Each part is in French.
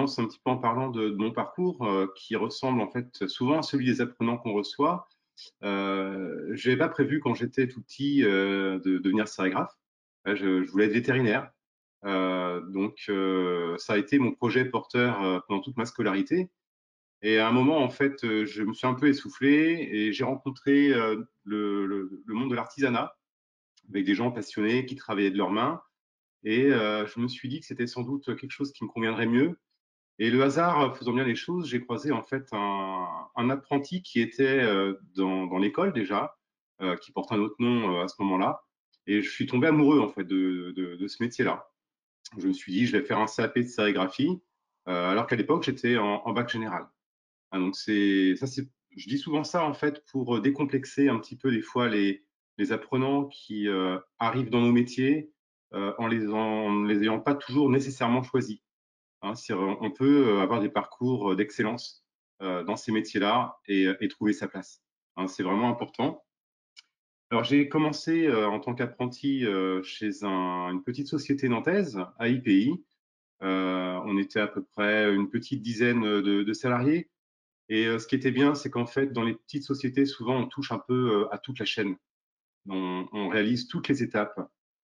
commence un petit peu en parlant de mon parcours qui ressemble en fait souvent à celui des apprenants qu'on reçoit. Je n'avais pas prévu quand j'étais tout petit de devenir sérigraphe. Je voulais être vétérinaire. Ça a été mon projet porteur pendant toute ma scolarité. Et à un moment, en fait, je me suis un peu essoufflé et j'ai rencontré le monde de l'artisanat avec des gens passionnés qui travaillaient de leurs mains. Et je me suis dit que c'était sans doute quelque chose qui me conviendrait mieux. Et le hasard faisant bien les choses, j'ai croisé en fait un apprenti qui était dans l'école déjà, qui porte un autre nom à ce moment-là. Et je suis tombé amoureux en fait de ce métier-là. Je me suis dit, je vais faire un CAP de sérigraphie, alors qu'à l'époque, j'étais en bac général. Ah, donc je dis souvent ça en fait pour décomplexer un petit peu des fois les apprenants qui arrivent dans nos métiers en les ayant pas toujours nécessairement choisis. Hein, on peut avoir des parcours d'excellence dans ces métiers-là et trouver sa place. Hein, c'est vraiment important. Alors, j'ai commencé en tant qu'apprenti chez une petite société nantaise, AIPI. On était à peu près une petite dizaine de salariés. Et ce qui était bien, c'est qu'en fait, dans les petites sociétés, souvent, on touche un peu à toute la chaîne. On réalise toutes les étapes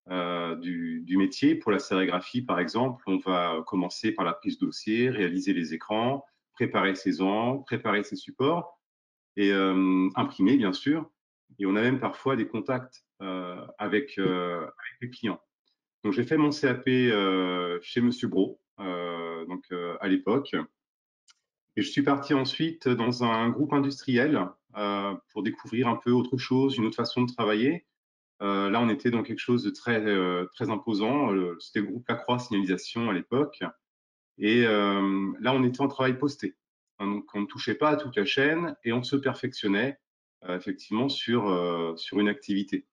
du métier. Pour la sérigraphie, par exemple, on va commencer par la prise de dossier, réaliser les écrans, préparer ses encres, préparer ses supports et imprimer, bien sûr. Et on a même parfois des contacts avec les clients. Donc, j'ai fait mon CAP chez Monsieur Bro, à l'époque. Et je suis parti ensuite dans un groupe industriel pour découvrir un peu autre chose, une autre façon de travailler. Là, on était dans quelque chose de très imposant. C'était le groupe Lacroix Signalisation à l'époque. Et là, on était en travail posté. Hein, donc, on ne touchait pas à toute la chaîne et on se perfectionnait effectivement sur une activité.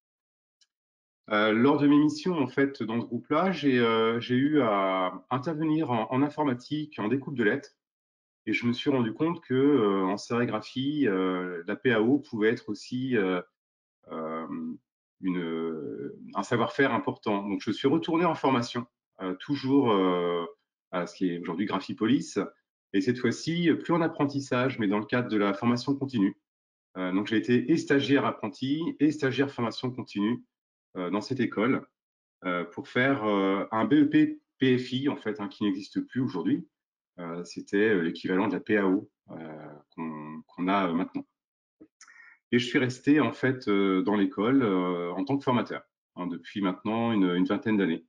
Lors de mes missions, en fait, dans ce groupe-là, j'ai eu à intervenir en informatique, en découpe de lettres. Et je me suis rendu compte que en sérigraphie, la PAO pouvait être aussi euh, un savoir-faire important. Donc, je suis retourné en formation, toujours à ce qui est aujourd'hui Graphipolis, et cette fois-ci, plus en apprentissage, mais dans le cadre de la formation continue. Donc, j'ai été et stagiaire apprenti et stagiaire formation continue dans cette école pour faire un BEP PFI, en fait, hein, qui n'existe plus aujourd'hui. C'était l'équivalent de la PAO qu'on a maintenant. Et je suis resté en fait dans l'école en tant que formateur hein, depuis maintenant une vingtaine d'années.